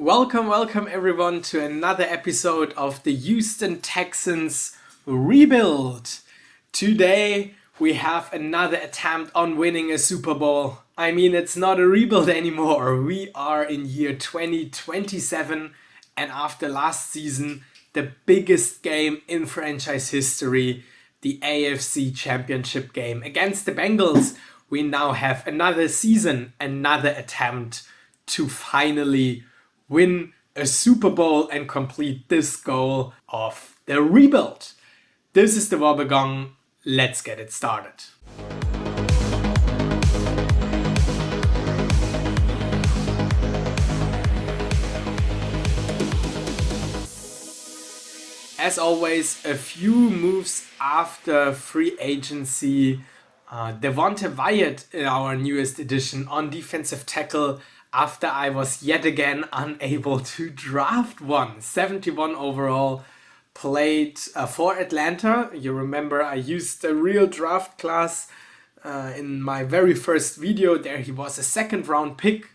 Welcome everyone to another episode of the Houston Texans Rebuild. Today we have another attempt on winning a Super Bowl. I mean, it's not a rebuild anymore. We are in year 2027 and after last season, the biggest game in franchise history, the AFC Championship game against the Bengals, we now have another season, another attempt to finally win a Super Bowl and complete this goal of the rebuild. This is the Wobbegong. Let's get it started. As always, a few moves after free agency. DEVONTE WYATT, our newest addition on defensive tackle, after I was yet again unable to draft one. 71 overall, played for Atlanta. You remember I used a real draft class in my very first video. There he was a second round pick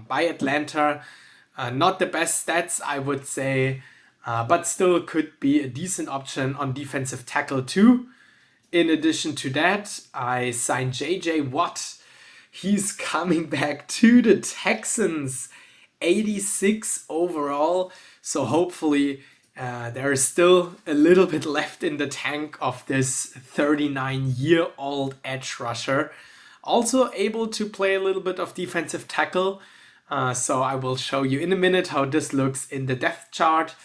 by Atlanta. Not the best stats, I would say, but still could be a decent option on defensive tackle too. In addition to that, I signed JJ. He's coming back to the Texans, 86 overall. So hopefully there is still a little bit left in the tank of this 39-year-old edge rusher. Also able to play a little bit of defensive tackle. So I will show you in a minute how this looks in the depth chart.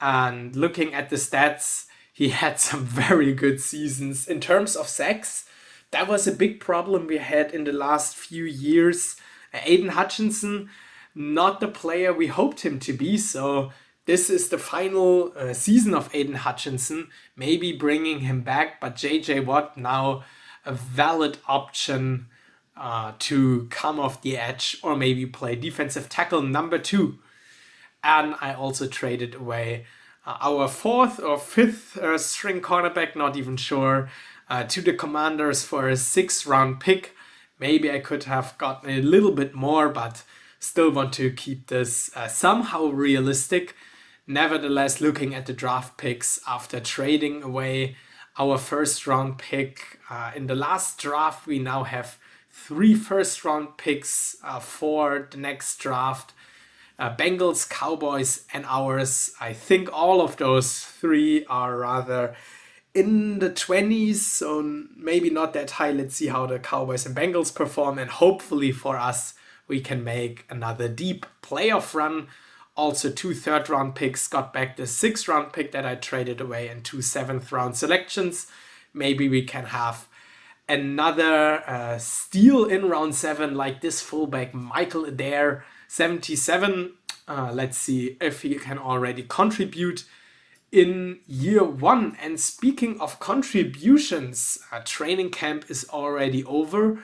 And looking at the stats, he had some very good seasons in terms of sacks. That was a big problem we had in the last few years. AIDAN Hutchinson, not the player we hoped him to be. So this is the final season of AIDAN Hutchinson. Maybe bringing him back, but JJ Watt now a valid option to come off the edge or maybe play defensive tackle number 2. And I also traded away our 4th or 5th string cornerback, not even sure, to the Commanders for a 6th round pick. Maybe I could have gotten a little bit more, but still want to keep this somehow realistic. Nevertheless, looking at the draft picks after trading away our 1st round pick, in the last draft we now have 3 1st round picks for the next draft. Bengals, Cowboys and ours. I think all of those 3 are rather in the 20s, so maybe not that high. Let's see how the Cowboys and Bengals perform, and hopefully for us we can make another deep playoff run. Also 2 3rd round picks, got back the 6th round pick that I traded away and 2 7th round selections. Maybe we can have another steal in round 7 like this fullback Michael ADAIR, 77. Let's see if he can already contribute in year 1. And speaking of contributions, training camp is already over.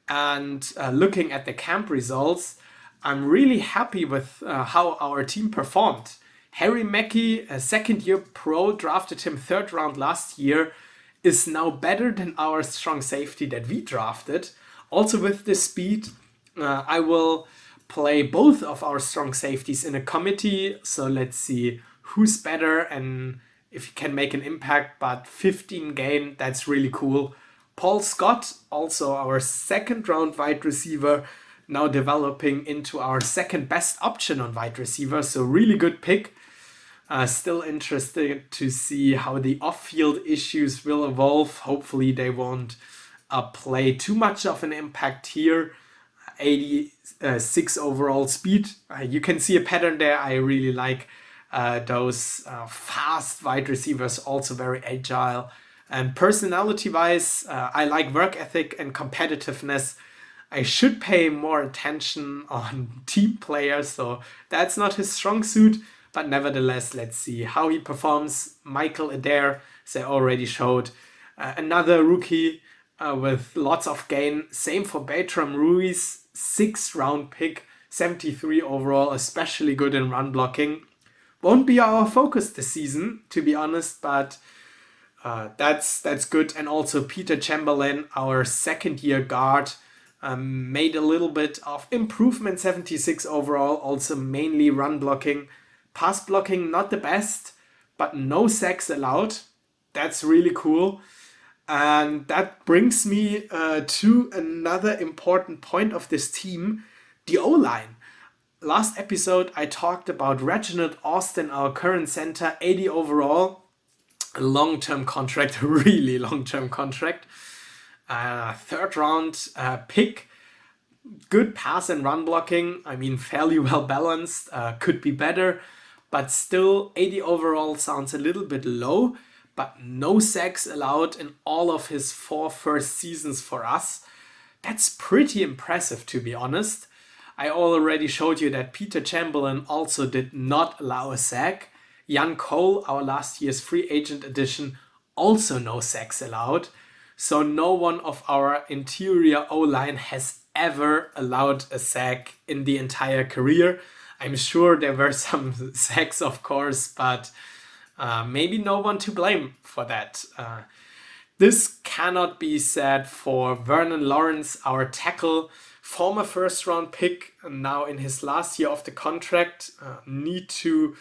And looking at the camp results, I'm really happy with how our team performed. MACKIE, a 2nd-year pro, drafted him 3rd round last year, is now better than our strong safety that we drafted. Also with the speed, I will play both of our strong safeties in a committee. So let's see who's better and if he can make an impact. But 15 game, that's really cool. Paul Scott, also our 2nd round wide receiver, now developing into our 2nd best option on wide receiver. So really good pick. Still interested to see how the off-field issues will evolve. Hopefully they won't play too much of an impact here. 86 overall speed. You can see a pattern there. I really like those fast wide receivers, also very agile. And personality-wise, I like work ethic and competitiveness. I should pay more attention on team players, so that's not his strong suit. But nevertheless, let's see how he performs. Michael ADAIR, as I already showed, another rookie with lots of gain. Same for Bertram Ruiz, 6th round pick, 73 overall, especially good in run blocking. Won't be our focus this season, to be honest, but that's good. And also Peter Chamberlain, our 2nd-year guard, made a little bit of improvement, 76 overall, also mainly run blocking. Pass blocking, not the best, but no sacks allowed. That's really cool. And that brings me to another important point of this team, the O-line. Last episode, I talked about Reginald Austin, our current center, 80 overall. A long-term contract, really long-term contract. Third round pick. Good pass and run blocking. I mean, fairly well balanced. Could be better. But still, 80 overall sounds a little bit low. But no sacks allowed in all of his 4 first seasons for us. That's pretty impressive, to be honest. I already showed you that Peter Chamberlain also did not allow a sack. Jan Cole, our last year's free agent addition, also no sacks allowed. So no one of our interior O-line has ever allowed a sack in the entire career. I'm sure there were some sacks, of course, but maybe no one to blame for that. This cannot be said for Vernon Lawrence, our tackle, former first round pick, now in his last year of the contract. Need to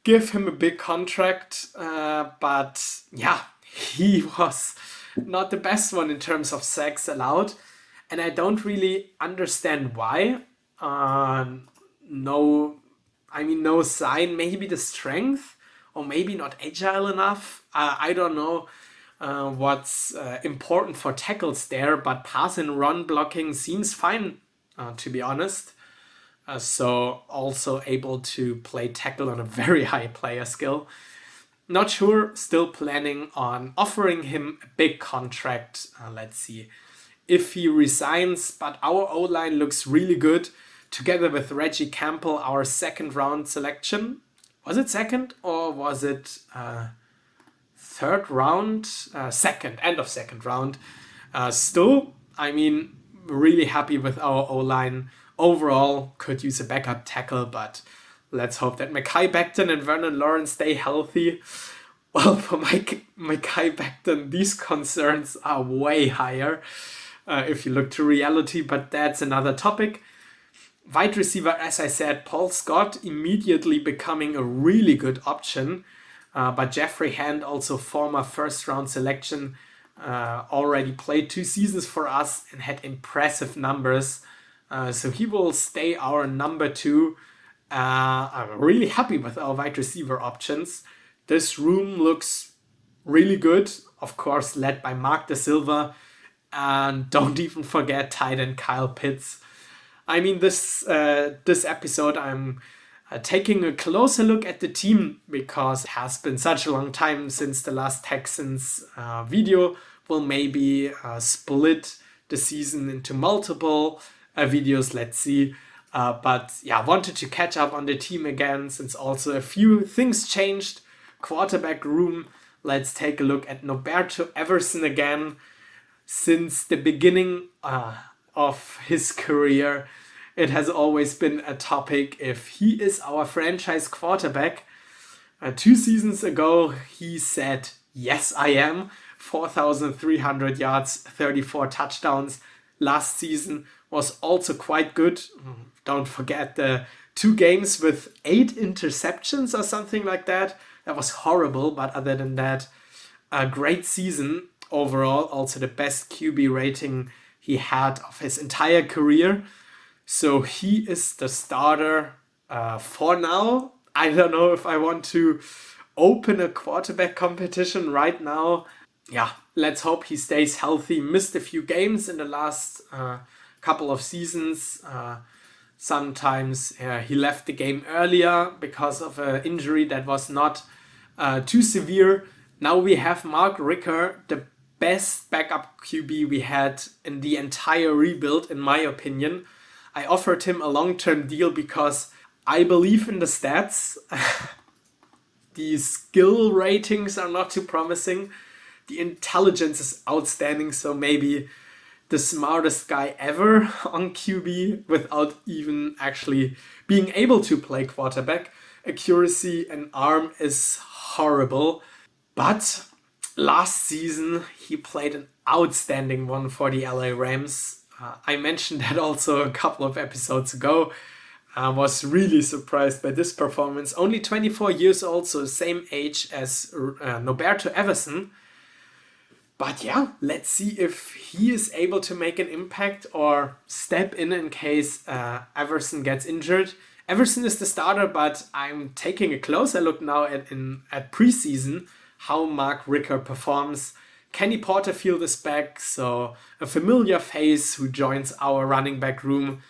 give him a big contract, but yeah, he was not the best one in terms of sacks allowed, and I don't really understand why. No sign, maybe the strength, or maybe not agile enough. I don't know what's important for tackles there, but pass and run blocking seems fine, to be honest. So also able to play tackle on a very high player skill. Not sure, still planning on offering him a big contract. Let's see if he resigns, but our O-line looks really good. Together with Reggie Campbell, our second round selection. Was it second or was it third round? Second, end of second round. Still, I mean, really happy with our O-line. Overall, could use a backup tackle, but let's hope that Mekhi Becton and Vernon Lawrence stay healthy. Well, for Mekhi Becton, these concerns are way higher if you look to reality, but that's another topic. Wide receiver, as I said, Paul Scott immediately becoming a really good option. But Jeffrey Hand, also former first round selection, already played 2 seasons for us and had impressive numbers. So he will stay our number 2. I'm really happy with our wide receiver options. This room looks really good. Of course, led by Mark Da Silva. And don't even forget tight end Kyle Pitts. I mean, this episode, I'm taking a closer look at the team because it has been such a long time since the last Texans video. We'll maybe split the season into multiple videos, let's see. But yeah, wanted to catch up on the team again since also a few things changed. Quarterback room, let's take a look at Norberto Everson again. Since the beginning of his career, it has always been a topic if he is our franchise quarterback. 2 seasons ago, he said, yes, I am. 4,300 yards, 34 touchdowns. Last season was also quite good. Don't forget the 2 games with 8 interceptions or something like that. That was horrible, but other than that, a great season overall. Also the best QB rating he had of his entire career. So he is the starter for now. I don't know if I want to open a quarterback competition right now. Yeah, let's hope he stays healthy. Missed a few games in the last couple of seasons. Sometimes he left the game earlier because of an injury that was not too severe. Now we have Mark Ricker, the best backup QB we had in the entire rebuild, in my opinion. I offered him a long-term deal because I believe in the stats. The skill ratings are not too promising. The intelligence is outstanding, so maybe the smartest guy ever on QB without even actually being able to play quarterback. Accuracy and arm is horrible, but last season he played an outstanding one for the LA Rams. I mentioned that also a couple of episodes ago. I was really surprised by this performance. Only 24 years old, so same age as NORBERTO EVERSON. But yeah, let's see if he is able to make an impact or step in case Everson gets injured. Everson is the starter, but I'm taking a closer look now at preseason, how Mark Ricker performs. Kenny Porterfield is back, so a familiar face who joins our running back room.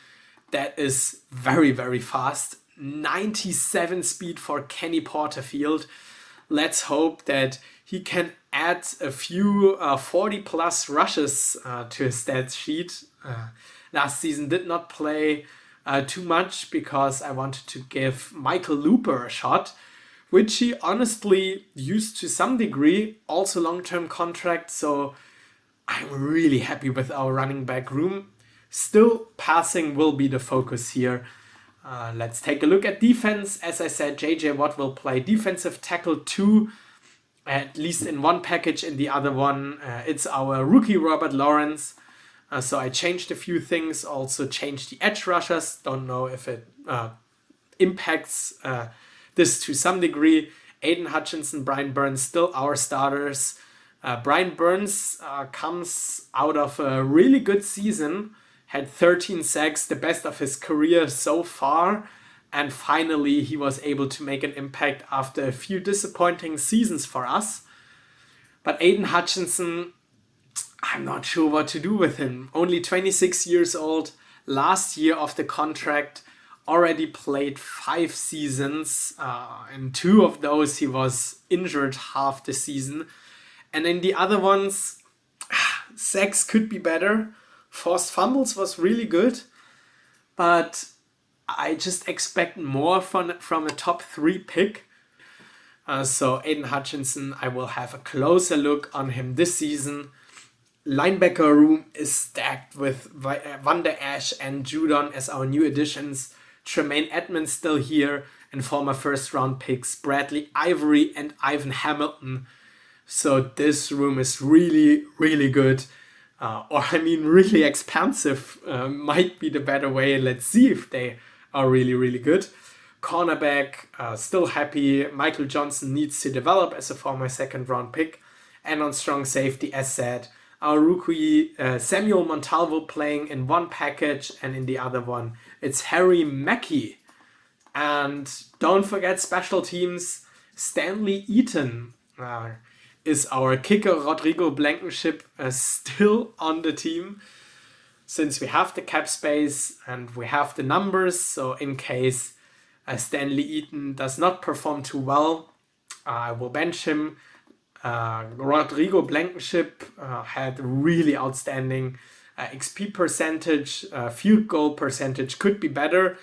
That is very, very fast. 97 speed for Kenny Porterfield. Let's hope that he can add a few 40 plus rushes to his stats sheet. Last season did not play too much because I wanted to give Michael Looper a shot, which he honestly used to some degree, also long-term contract, so I'm really happy with our running back room. Still, passing will be the focus here. Let's take a look at defense. As I said, JJ Watt will play defensive tackle 2, at least in one package. In the other one, it's our rookie Robert Lawrence. So I changed a few things, also changed the edge rushers. Don't know if it impacts this to some degree. AIDAN, Hutchinson, Brian Burns, still our starters. Brian Burns comes out of a really good season, had 13 sacks, the best of his career so far, and finally he was able to make an impact after a few disappointing seasons for us. But AIDAN Hutchinson, I'm not sure what to do with him. Only 26 years old, last year of the contract, already played 5 seasons. In 2 of those he was injured half the season. And in the other ones, sacks could be better. Forced fumbles was really good, but I just expect more from a top 3 pick. So AIDAN Hutchinson, I will have a closer look on him this season. Linebacker room is stacked with Van Der Esch and Judon as our new additions. Tremaine Edmonds still here, and former first round picks Bradley Ivory and Ivan Hamilton. So this room is really, really good. Really expansive might be the better way. Let's see if they are really, really good. Cornerback, still happy. Michael Johnson needs to develop as a former second round pick. And on strong safety, as said, our rookie Samuel Montalvo playing in one package, and in the other one it's Harry MACKIE. And don't forget special teams, Stanley Eaton is our kicker. Rodrigo Blankenship still on the team, since we have the cap space and we have the numbers. So in case Stanley Eaton does not perform too well, I will bench him. Rodrigo Blankenship had really outstanding XP percentage, field goal percentage could be better,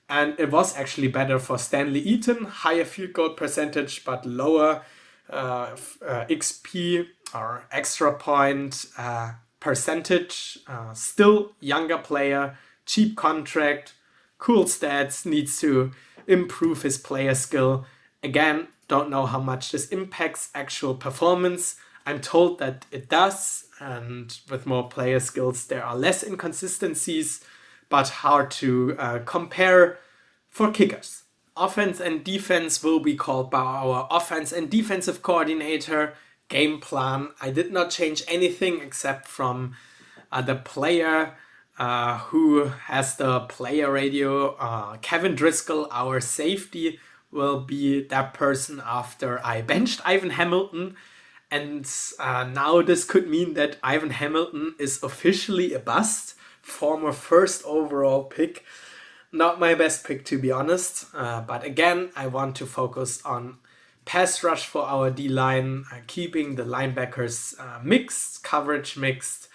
and it was actually better for Stanley Eaton. Higher field goal percentage, but lower XP or extra point percentage. Still younger player, cheap contract, cool stats, needs to improve his player skill. Again, don't know how much this impacts actual performance. I'm told that it does, and with more player skills there are less inconsistencies, but hard to compare for kickers. Offense and defense will be called by our offense and defensive coordinator. Game plan, I did not change anything except from the player who has the player radio. Kevin Driscoll, our safety, will be that person after I benched Ivan Hamilton. And now this could mean that Ivan Hamilton is officially a bust. Former first overall pick. Not my best pick, to be honest. But again, I want to focus on pass rush for our D-line, keeping the linebackers mixed, coverage mixed,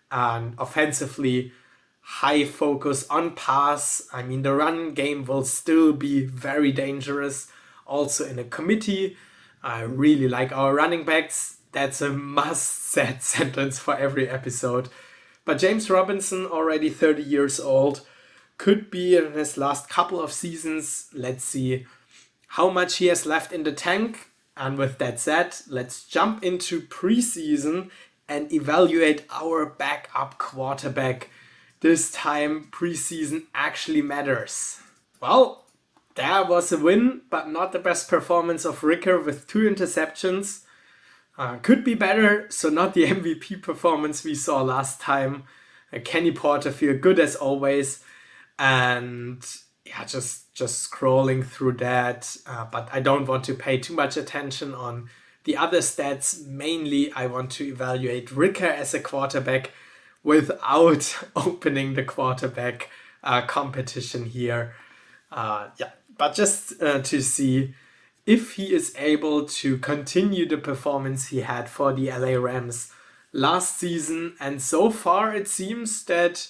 and offensively high focus on pass. I mean, the run game will still be very dangerous. Also in a committee, I really like our running backs. That's a must-said sentence for every episode. But James Robinson, already 30 years old, could be in his last couple of seasons. Let's see how much he has left in the tank. And with that said, let's jump into preseason and evaluate our backup quarterback. this time preseason actually matters. Well, there was a win, but not the best performance of Ricker with 2 interceptions. Could be better, so not the MVP performance we saw last time. Kenny Porterfield, good as always. And yeah, just scrolling through that. But I don't want to pay too much attention on the other stats. Mainly, I want to evaluate Ricker as a quarterback without opening the quarterback competition here. But just to see if he is able to continue the performance he had for the LA Rams last season. And so far it seems that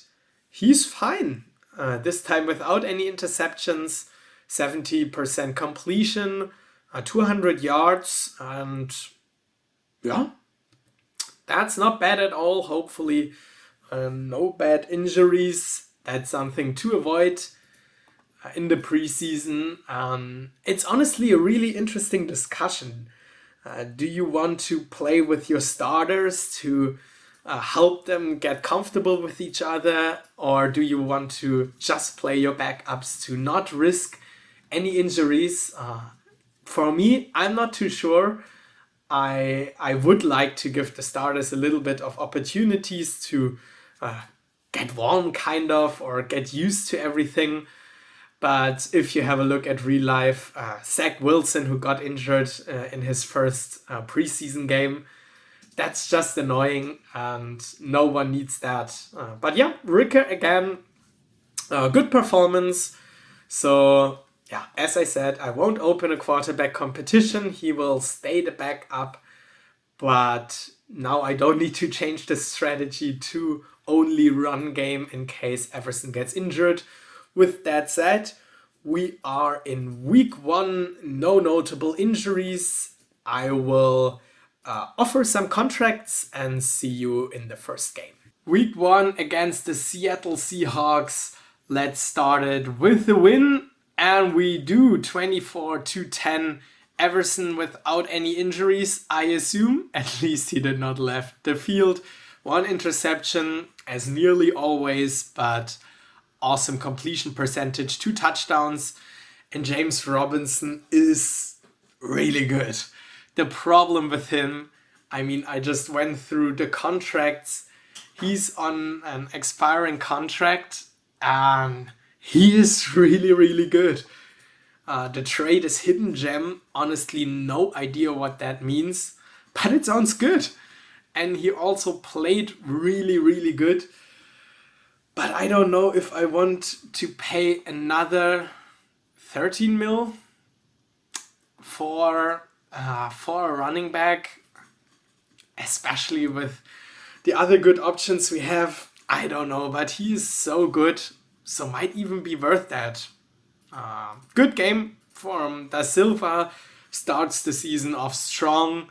he's fine. This time without any interceptions, 70% completion, 200 yards, and yeah, that's not bad at all. Hopefully no bad injuries. That's something to avoid in the preseason. It's honestly a really interesting discussion. Do you want to play with your starters to help them get comfortable with each other, or do you want to just play your backups to not risk any injuries? For me, I'm not too sure. I would like to give the starters a little bit of opportunities to get warm, kind of, or get used to everything. But if you have a look at real life, Zach Wilson, who got injured in his first preseason game, that's just annoying, and no one needs that. But yeah, Ricker again, good performance. So yeah, as I said, I won't open a quarterback competition. He will stay the backup. But now I don't need to change the strategy to only run game in case Everson gets injured. With that said, we are in week 1, no notable injuries. I will offer some contracts and see you in the first game. Week 1 against the Seattle Seahawks. Let's start it with the win, and we do 24-10. Everson without any injuries, I assume. At least he did not left the field. 1 interception, as nearly always, but awesome completion percentage, 2 touchdowns, and James Robinson is really good. The problem with him, I mean, I just went through the contracts. He's on an expiring contract, and he is really, really good. The trade is hidden gem. Honestly, no idea what that means, but it sounds good. And he also played really, really good. But I don't know if I want to pay another 13 mil for a running back, especially with the other good options we have. I don't know, but he is so good, so might even be worth that. Good game from Da Silva, starts the season off strong,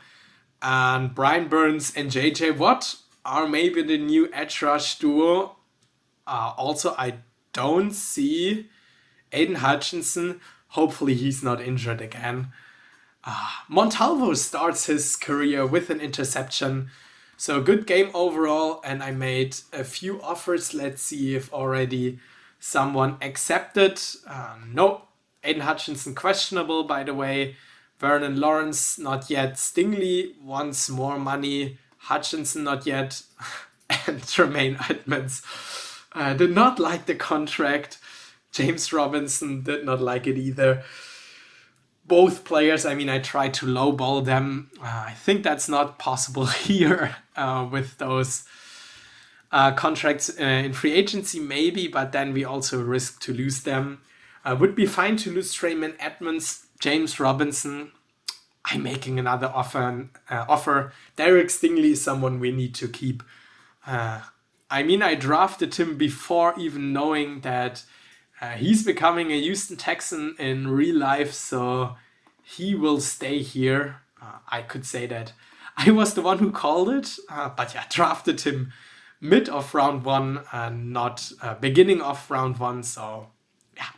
and Brian Burns and JJ Watt are maybe the new edge rush duo. Also, I don't see AIDAN Hutchinson. Hopefully he's not injured again. Montalvo starts his career with an interception. So good game overall, and I made a few offers. Let's see if already someone accepted. No, AIDAN Hutchinson questionable, by the way. Vernon Lawrence not yet. Stingley wants more money. Hutchinson not yet. And Tremaine Edmonds did not like the contract. James Robinson did not like it either. Both players, I mean, I tried to lowball them. I think that's not possible here with those contracts in free agency, maybe, but then we also risk to lose them. Would be fine to lose Tremaine Edmonds. James Robinson, I'm making another offer. Derek Stingley is someone we need to keep. I mean, I drafted him before even knowing that he's becoming a Houston Texan in real life, so he will stay here. I could say that I was the one who called it, but yeah, drafted him mid of round 1 and not beginning of round 1, so yeah,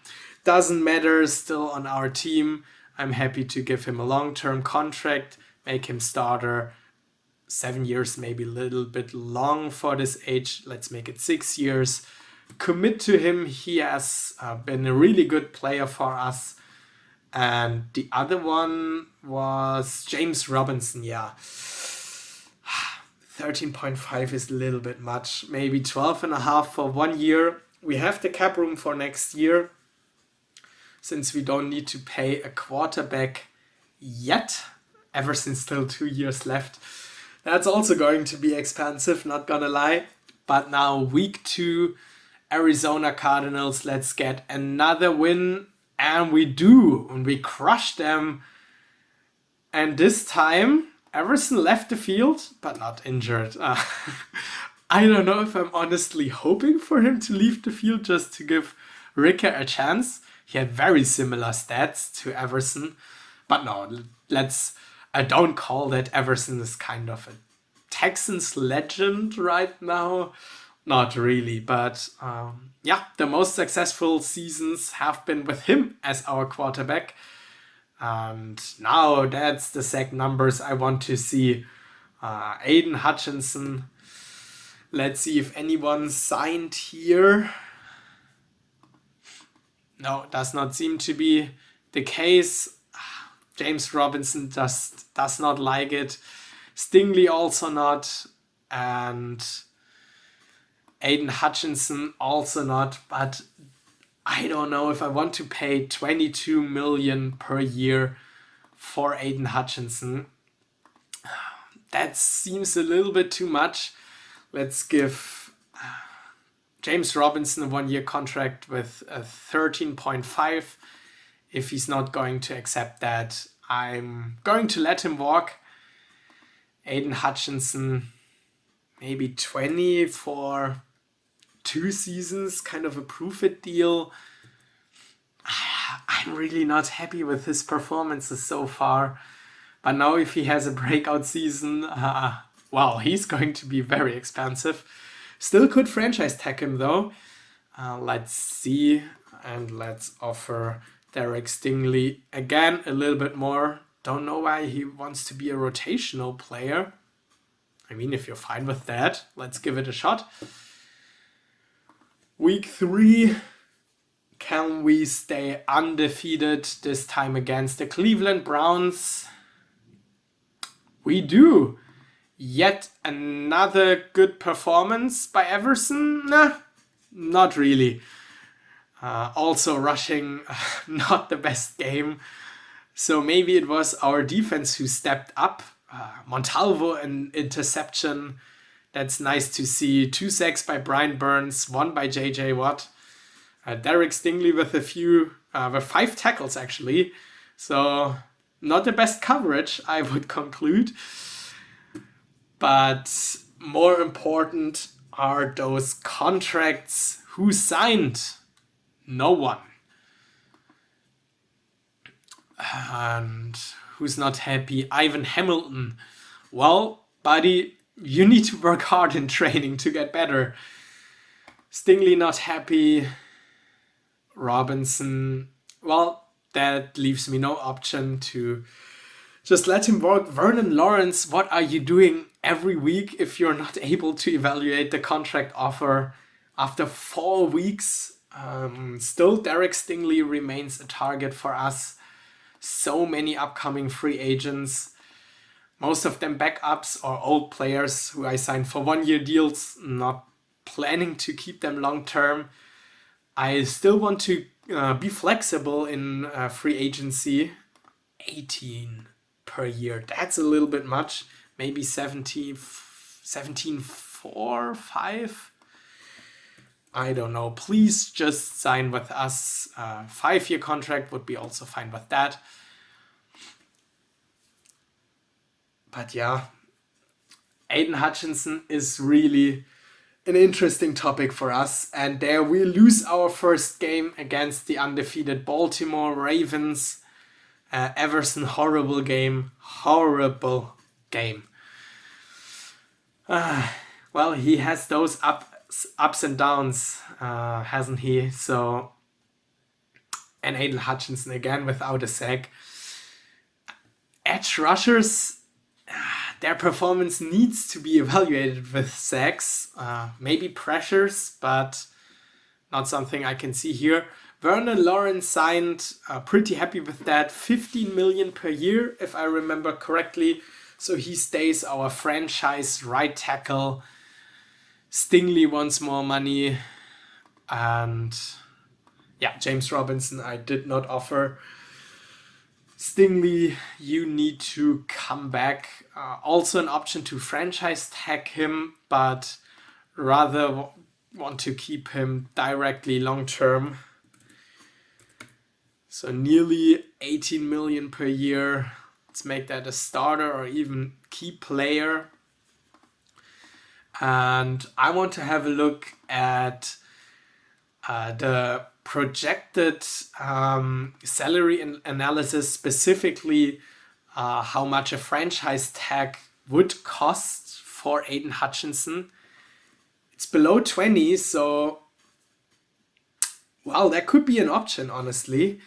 doesn't matter, still on our team. I'm happy to give him a long-term contract, make him starter. 7 years, maybe a little bit long for this age. Let's make it 6 years. commit to him. He has been a really good player for us. And the other one was James Robinson. Yeah, 13.5 is a little bit much. Maybe 12.5 for 1 year. We have the cap room for next year, since we don't need to pay a quarterback yet. Everson's still 2 years left. That's also going to be expensive, not gonna lie. But now week 2, Arizona Cardinals, let's get another win. And we do, and we crush them. And this time, Everson left the field, but not injured. I don't know if I'm honestly hoping for him to leave the field just to give Ricker a chance. He had very similar stats to Everson. But no, I don't call that Everson is kind of a Texans legend right now. Not really, but yeah, the most successful seasons have been with him as our quarterback. And now that's the sack numbers I want to see. AIDAN, Hutchinson. Let's see if anyone signed here. No, does not seem to be the case. James Robinson just does not like it. Stingley also not. And AIDAN Hutchinson also not. But I don't know if I want to pay 22 million per year for AIDAN Hutchinson. That seems a little bit too much. Let's give James Robinson a 1 year contract with a 13.5. If he's not going to accept that, I'm going to let him walk. AIDAN Hutchinson, maybe 20 for 2 seasons, kind of a prove-it deal. I'm really not happy with his performances so far. But now if he has a breakout season, well, he's going to be very expensive. Still could franchise tag him though. Let's see, and let's offer Derek Stingley again a little bit more. Don't know why he wants to be a rotational player. I mean, if you're fine with that, let's give it a shot. Week 3, can we stay undefeated this time against the Cleveland Browns? We do. Yet another good performance by Everson? Nah, not really. Also rushing, not the best game. So maybe it was our defense who stepped up. Montalvo, an interception. That's nice to see. 2 sacks by Brian Burns, 1 by JJ Watt. Derek Stingley with with 5 tackles actually. So not the best coverage, I would conclude. But more important are those contracts. Who signed? No one. And who's not happy? Ivan Hamilton. Well, buddy, you need to work hard in training to get better. Stingley not happy. Robinson, well, that leaves me no option to just let him work. Vernon Lawrence, what are you doing every week if you're not able to evaluate the contract offer after 4 weeks? Still, Derek Stingley remains a target for us. So many upcoming free agents. Most of them backups or old players who I signed for 1 year deals, not planning to keep them long term. I still want to be flexible in free agency. 18 per year, that's a little bit much. Maybe 17.4, 5. I don't know. Please just sign with us. 5 year contract would be also fine with that. But yeah, AIDAN Hutchinson is really an interesting topic for us. And there we lose our first game against the undefeated Baltimore Ravens. Everson, horrible game. Horrible game. Well, he has those ups and downs, hasn't he? So, and AIDAN Hutchinson again without a sack. Edge rushers, their performance needs to be evaluated with sacks, maybe pressures, but not something I can see here. Vernon Lawrence signed, pretty happy with that, 15 million per year, if I remember correctly. So he stays our franchise right tackle. Stingley wants more money. And yeah, James Robinson I did not offer. Stingley, you need to come back. Also an option to franchise tag him, but rather want to keep him directly long term. So nearly 18 million per year. Let's make that a starter or even key player. And I want to have a look at the projected salary analysis, specifically how much a franchise tag would cost for Aidan Hutchinson. It's below 20, so well, that could be an option, honestly.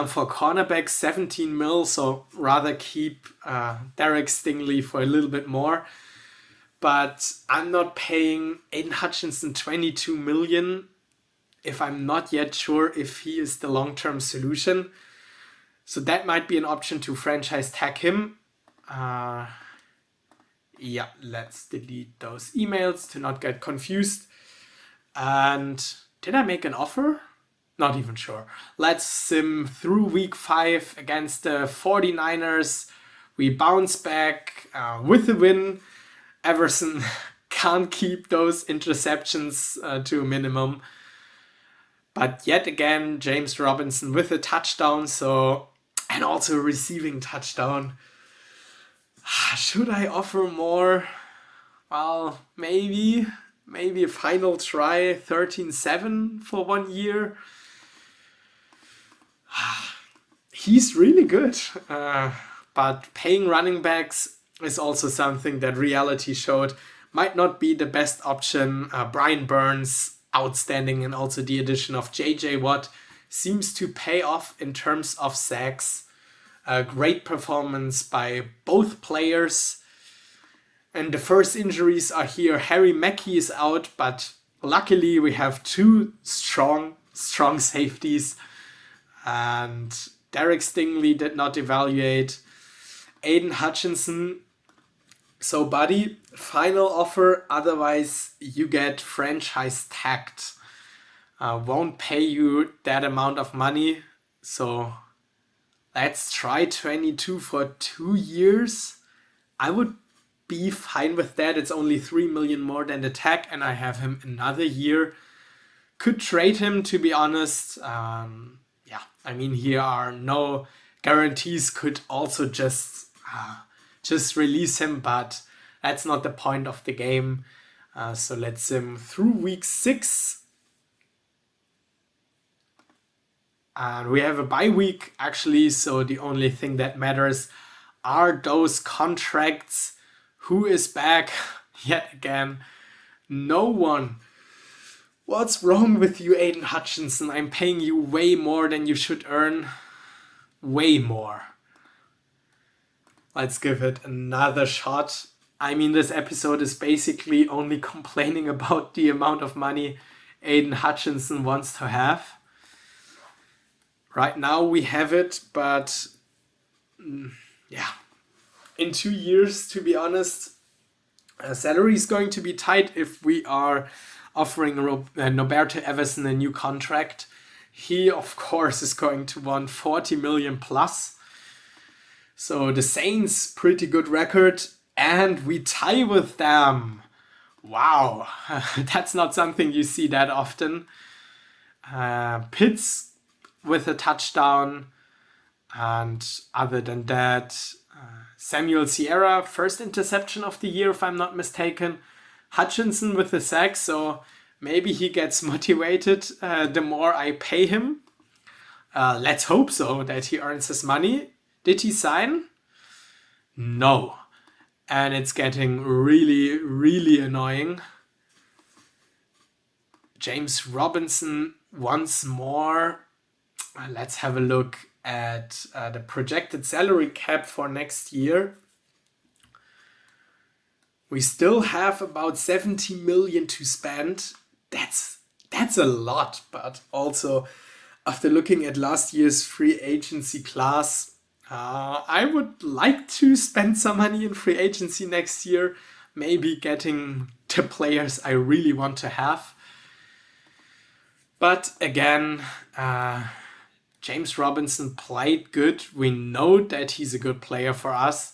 For cornerback, 17 mil, so rather keep Derek Stingley for a little bit more. But I'm not paying Aidan Hutchinson 22 million if I'm not yet sure if he is the long-term solution. So that might be an option to franchise tag him. Yeah, let's delete those emails to not get confused. And did I make an offer? Not even sure. Let's sim through week 5 against the 49ers. We bounce back with a win. Everson can't keep those interceptions to a minimum. But yet again, James Robinson with a touchdown, and also a receiving touchdown. Should I offer more? Well, maybe a final try, 13-7 for 1 year. He's really good, but paying running backs is also something that reality showed might not be the best option. Brian Burns, outstanding, and also the addition of JJ Watt seems to pay off in terms of sacks. Great performance by both players. And the first injuries are here. Harry MACKIE is out, but luckily we have 2 strong safeties. And Derek Stingley did not evaluate. Aidan Hutchinson. So buddy, final offer, otherwise you get franchise tagged. Won't pay you that amount of money. So let's try 22 for 2 years. I would be fine with that. It's only 3 million more than the tag, and I have him another year. Could trade him, to be honest. Yeah, I mean, here are no guarantees. Could also just release him, but that's not the point of the game. So let's sim through week 6. And we have a bye week, actually, so the only thing that matters are those contracts. Who is back? Yet again, no one. What's wrong with you, Aidan Hutchinson? I'm paying you way more than you should earn. Way more. Let's give it another shot. I mean, this episode is basically only complaining about the amount of money Aidan Hutchinson wants to have. Right now we have it, but yeah. In 2 years, to be honest, salary is going to be tight if we are offering Norberto Everson a new contract. He, of course, is going to want 40 million plus. So the Saints, pretty good record, and we tie with them. Wow, that's not something you see that often. Pitts with a touchdown, and other than that, Samuel Sierra, first interception of the year, if I'm not mistaken. Hutchinson with a sack, so maybe he gets motivated the more I pay him. Let's hope so, that he earns his money. Did he sign? No. And it's getting really, really annoying. James Robinson once more. Let's have a look at the projected salary cap for next year. We still have about 70 million to spend. That's that's a lot, but also after looking at last year's free agency class, I would like to spend some money in free agency next year, maybe getting the players I really want to have. But again, James Robinson played good. We know that he's a good player for us.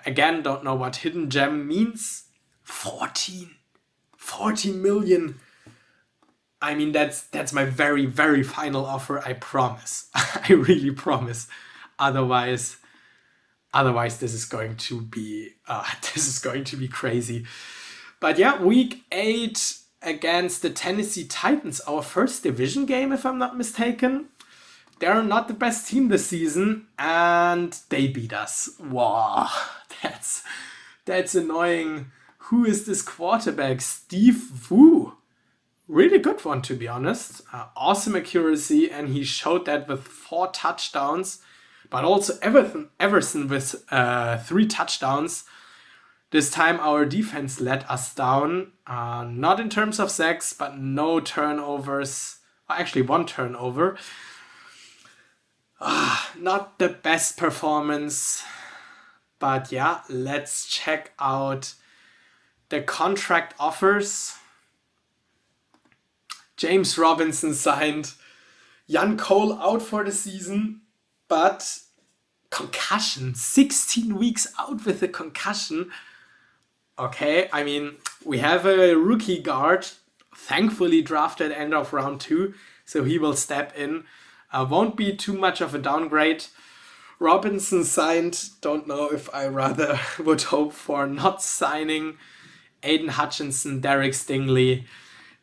Again, don't know what hidden gem means. 14 million. I mean, that's my very, very final offer, I promise. I really promise. Otherwise this is going to be crazy. But yeah, week 8 against the Tennessee Titans, our first division game, if I'm not mistaken. They're not the best team this season, and they beat us. Wow, that's annoying. Who is this quarterback? Steve Wu. Really good one, to be honest. Awesome accuracy, and he showed that with 4 touchdowns. But also Everson with 3 touchdowns. This time our defense let us down. Not in terms of sacks, but no turnovers. Actually, 1 turnover. Not the best performance. But yeah, let's check out the contract offers. James Robinson signed. Jan Cole out for the season. But concussion, 16 weeks out with a concussion. Okay, I mean, we have a rookie guard, thankfully drafted end of round 2, so he will step in. Won't be too much of a downgrade. Robinson signed, don't know if I rather would hope for not signing. AIDAN, HUTCHINSON, Derek Stingley.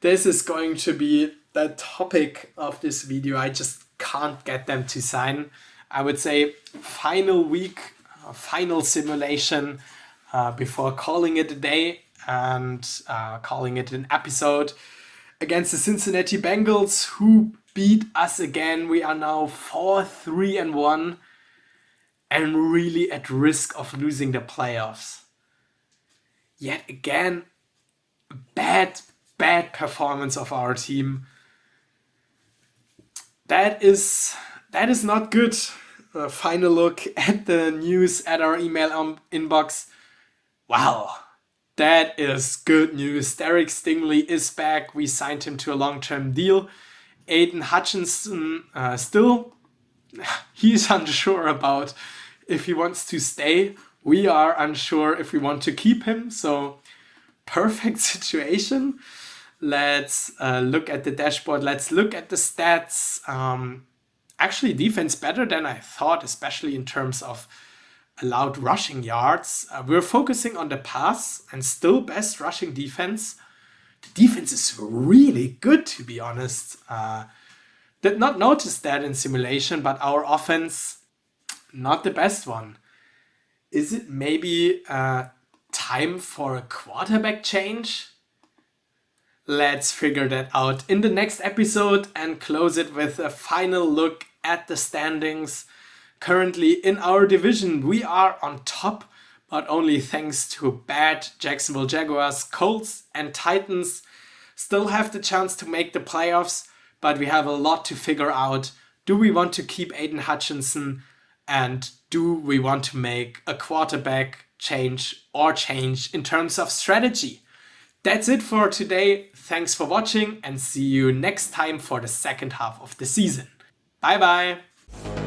This is going to be the topic of this video. I just can't get them to sign. I would say final week, final simulation before calling it a day and calling it an episode against the Cincinnati Bengals, who beat us again. We are now 4-3-1 and really at risk of losing the playoffs. Yet again, bad performance of our team. That is not good. Final look at the news at our email inbox. Wow, that is good news. Derek Stingley is back. We signed him to a long-term deal. AIDAN, HUTCHINSON still, he's unsure about if he wants to stay. We are unsure if we want to keep him. So perfect situation. Let's look at the dashboard. Let's look at the stats. Actually, defense better than I thought, especially in terms of allowed rushing yards. We're focusing on the pass and still best rushing defense. The defense is really good, to be honest. Did not notice that in simulation, but our offense, not the best one. Is it maybe time for a quarterback change? Let's figure that out in the next episode and close it with a final look at the standings. Currently in our division, we are on top, but only thanks to bad Jacksonville Jaguars, Colts and Titans. Still have the chance to make the playoffs, but we have a lot to figure out. Do we want to keep AIDAN, HUTCHINSON, and do we want to make a quarterback change in terms of strategy? That's it for today. Thanks for watching and see you next time for the second half of the season. Bye bye.